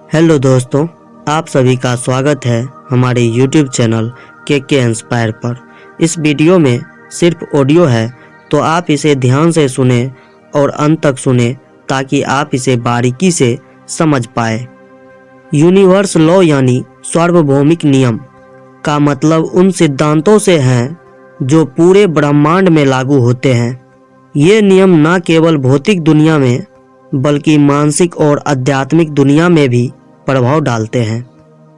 Hello दोस्तों, आप सभी का स्वागत है हमारे YouTube चैनल के इंस्पायर पर। इस वीडियो में सिर्फ ऑडियो है, तो आप इसे ध्यान से सुने और अंत तक सुने ताकि आप इसे बारीकी से समझ पाए। यूनिवर्स लॉ यानी सार्वभौमिक नियम का मतलब उन सिद्धांतों से है जो पूरे ब्रह्मांड में लागू होते हैं। ये नियम न केवल भौतिक दुनिया में बल्कि मानसिक और आध्यात्मिक दुनिया में भी प्रभाव डालते हैं।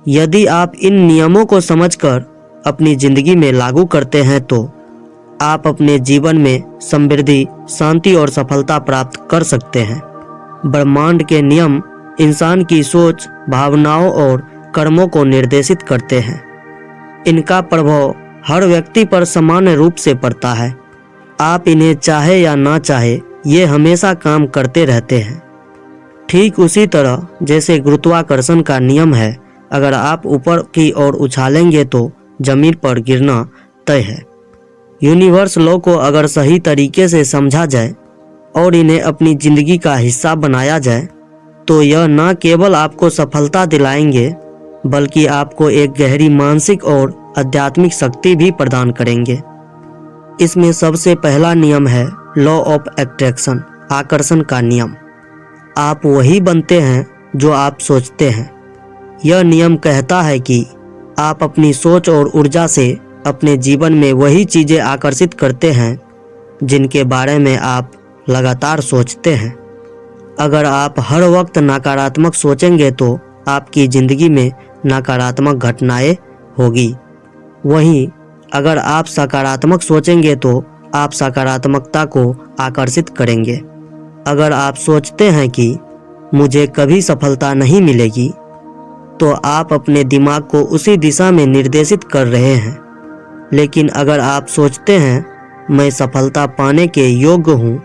यदि आप इन नियमों को समझकर अपनी जिंदगी में लागू करते हैं तो आप अपने जीवन में समृद्धि, शांति और सफलता प्राप्त कर सकते हैं। ब्रह्मांड के नियम इंसान की सोच, भावनाओं और कर्मों को निर्देशित करते हैं। इनका प्रभाव हर व्यक्ति पर समान रूप से पड़ता है। आप इन्हें चाहे या ना चाहे, ये हमेशा काम करते रहते हैं। ठीक उसी तरह जैसे गुरुत्वाकर्षण का नियम है, अगर आप ऊपर की ओर उछालेंगे तो जमीन पर गिरना तय है। यूनिवर्स लॉ को अगर सही तरीके से समझा जाए और इन्हें अपनी जिंदगी का हिस्सा बनाया जाए तो यह न केवल आपको सफलता दिलाएंगे बल्कि आपको एक गहरी मानसिक और आध्यात्मिक शक्ति भी प्रदान करेंगे। इसमें सबसे पहला नियम है लॉ ऑफ अट्रैक्शन, आकर्षण का नियम। आप वही बनते हैं जो आप सोचते हैं। यह नियम कहता है कि आप अपनी सोच और ऊर्जा से अपने जीवन में वही चीज़ें आकर्षित करते हैं जिनके बारे में आप लगातार सोचते हैं। अगर आप हर वक्त नकारात्मक सोचेंगे तो आपकी ज़िंदगी में नकारात्मक घटनाएं होगी। वहीं अगर आप सकारात्मक सोचेंगे तो आप सकारात्मकता को आकर्षित करेंगे। अगर आप सोचते हैं कि मुझे कभी सफलता नहीं मिलेगी तो आप अपने दिमाग को उसी दिशा में निर्देशित कर रहे हैं। लेकिन अगर आप सोचते हैं मैं सफलता पाने के योग्य हूँ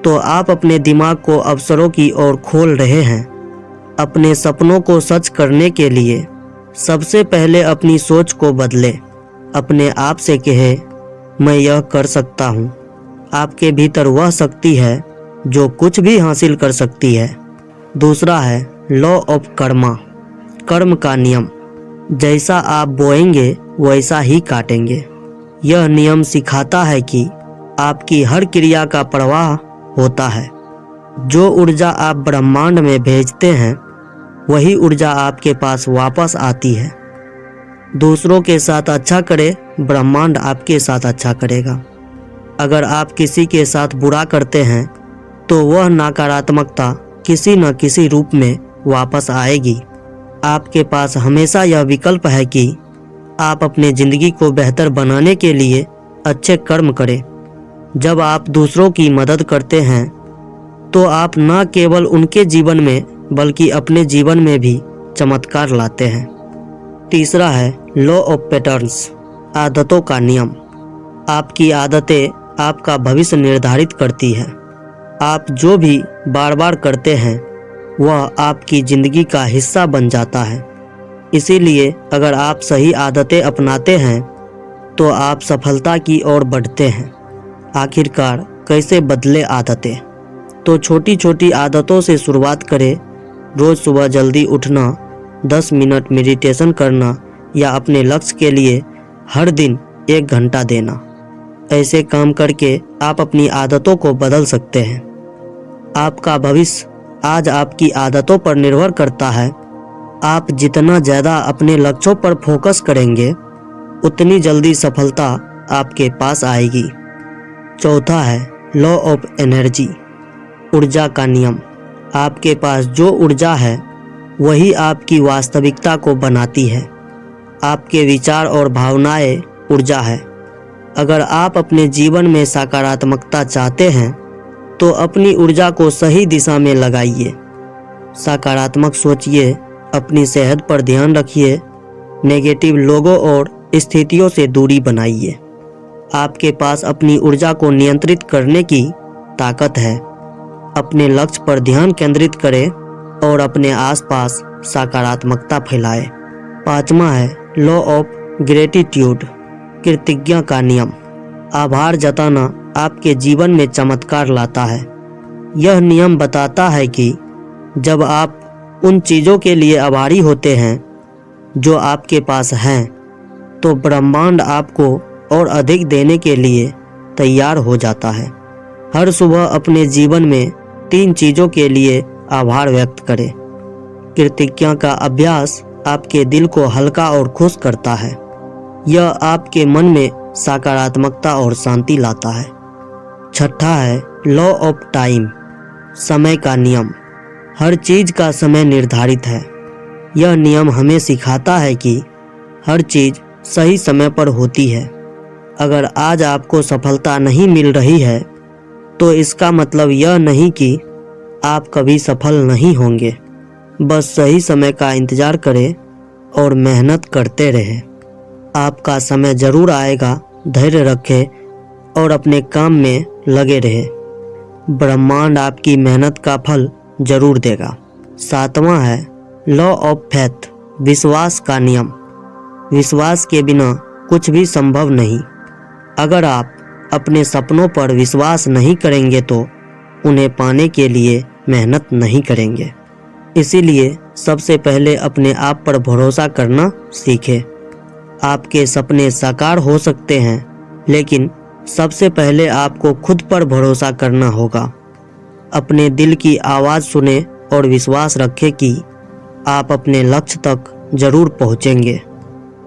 तो आप अपने दिमाग को अवसरों की ओर खोल रहे हैं। अपने सपनों को सच करने के लिए सबसे पहले अपनी सोच को बदलें। अपने आप से कहे मैं यह कर सकता हूँ। आपके भीतर वह शक्ति है जो कुछ भी हासिल कर सकती है। दूसरा है लॉ ऑफ कर्मा, कर्म का नियम। जैसा आप बोएंगे वैसा ही काटेंगे। यह नियम सिखाता है कि आपकी हर क्रिया का प्रवाह होता है। जो ऊर्जा आप ब्रह्मांड में भेजते हैं वही ऊर्जा आपके पास वापस आती है। दूसरों के साथ अच्छा करें, ब्रह्मांड आपके साथ अच्छा करेगा। अगर आप किसी के साथ बुरा करते हैं तो वह नकारात्मकता किसी न किसी रूप में वापस आएगी। आपके पास हमेशा यह विकल्प है कि आप अपने ज़िंदगी को बेहतर बनाने के लिए अच्छे कर्म करें। जब आप दूसरों की मदद करते हैं तो आप न केवल उनके जीवन में बल्कि अपने जीवन में भी चमत्कार लाते हैं। तीसरा है लॉ ऑफ पैटर्न्स, आदतों का नियम। आपकी आदतें आपका भविष्य निर्धारित करती है। आप जो भी बार बार करते हैं वह आपकी ज़िंदगी का हिस्सा बन जाता है। इसीलिए अगर आप सही आदतें अपनाते हैं तो आप सफलता की ओर बढ़ते हैं। आखिरकार कैसे बदले आदतें? तो छोटी छोटी आदतों से शुरुआत करें। रोज़ सुबह जल्दी उठना, 10 मिनट मेडिटेशन करना या अपने लक्ष्य के लिए हर दिन 1 घंटा देना। ऐसे काम करके आप अपनी आदतों को बदल सकते हैं। आपका भविष्य आज आपकी आदतों पर निर्भर करता है। आप जितना ज़्यादा अपने लक्ष्यों पर फोकस करेंगे उतनी जल्दी सफलता आपके पास आएगी। चौथा है लॉ ऑफ एनर्जी, ऊर्जा का नियम। आपके पास जो ऊर्जा है वही आपकी वास्तविकता को बनाती है। आपके विचार और भावनाएं ऊर्जा है। अगर आप अपने जीवन में सकारात्मकता चाहते हैं तो अपनी ऊर्जा को सही दिशा में लगाइए। सकारात्मक सोचिए, अपनी सेहत पर ध्यान रखिए, नेगेटिव लोगों और स्थितियों से दूरी बनाइए। आपके पास अपनी ऊर्जा को नियंत्रित करने की ताकत है। अपने लक्ष्य पर ध्यान केंद्रित करें और अपने आसपास सकारात्मकता फैलाएं। पांचवा है लॉ ऑफ ग्रेटिट्यूड, कृतज्ञता का नियम। आभार जताना आपके जीवन में चमत्कार लाता है। यह नियम बताता है कि जब आप उन चीज़ों के लिए आभारी होते हैं जो आपके पास हैं, तो ब्रह्मांड आपको और अधिक देने के लिए तैयार हो जाता है। हर सुबह अपने जीवन में 3 चीज़ों के लिए आभार व्यक्त करें। कृतज्ञता का अभ्यास आपके दिल को हल्का और खुश करता है। यह आपके मन में सकारात्मकता और शांति लाता है। छठा है लॉ ऑफ टाइम, समय का नियम। हर चीज़ का समय निर्धारित है। यह नियम हमें सिखाता है कि हर चीज़ सही समय पर होती है। अगर आज आपको सफलता नहीं मिल रही है तो इसका मतलब यह नहीं कि आप कभी सफल नहीं होंगे। बस सही समय का इंतज़ार करें और मेहनत करते रहें। आपका समय ज़रूर आएगा। धैर्य रखें और अपने काम में लगे रहें। ब्रह्मांड आपकी मेहनत का फल जरूर देगा। 7वां है लॉ ऑफ फेथ, विश्वास का नियम। विश्वास के बिना कुछ भी संभव नहीं। अगर आप अपने सपनों पर विश्वास नहीं करेंगे तो उन्हें पाने के लिए मेहनत नहीं करेंगे। इसीलिए सबसे पहले अपने आप पर भरोसा करना सीखें। आपके सपने साकार हो सकते हैं, लेकिन सबसे पहले आपको खुद पर भरोसा करना होगा। अपने दिल की आवाज़ सुने और विश्वास रखें कि आप अपने लक्ष्य तक जरूर पहुंचेंगे।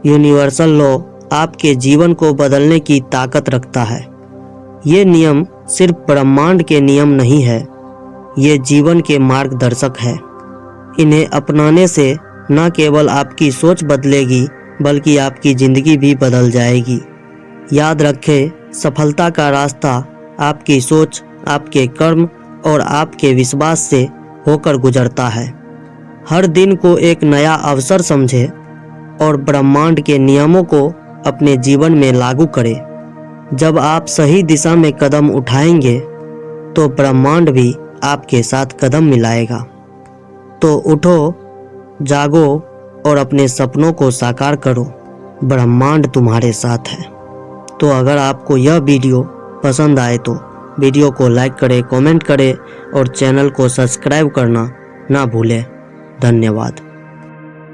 यूनिवर्सल लॉ आपके जीवन को बदलने की ताकत रखता है। ये नियम सिर्फ ब्रह्मांड के नियम नहीं है, ये जीवन के मार्गदर्शक है। इन्हें अपनाने से न केवल आपकी सोच बदलेगी बल्कि आपकी ज़िंदगी भी बदल जाएगी। याद रखें, सफलता का रास्ता आपकी सोच, आपके कर्म और आपके विश्वास से होकर गुजरता है। हर दिन को एक नया अवसर समझें और ब्रह्मांड के नियमों को अपने जीवन में लागू करें। जब आप सही दिशा में कदम उठाएंगे तो ब्रह्मांड भी आपके साथ कदम मिलाएगा। तो उठो, जागो और अपने सपनों को साकार करो। ब्रह्मांड तुम्हारे साथ है। तो अगर आपको यह वीडियो पसंद आए तो वीडियो को लाइक करें, कमेंट करें और चैनल को सब्सक्राइब करना ना भूलें। धन्यवाद।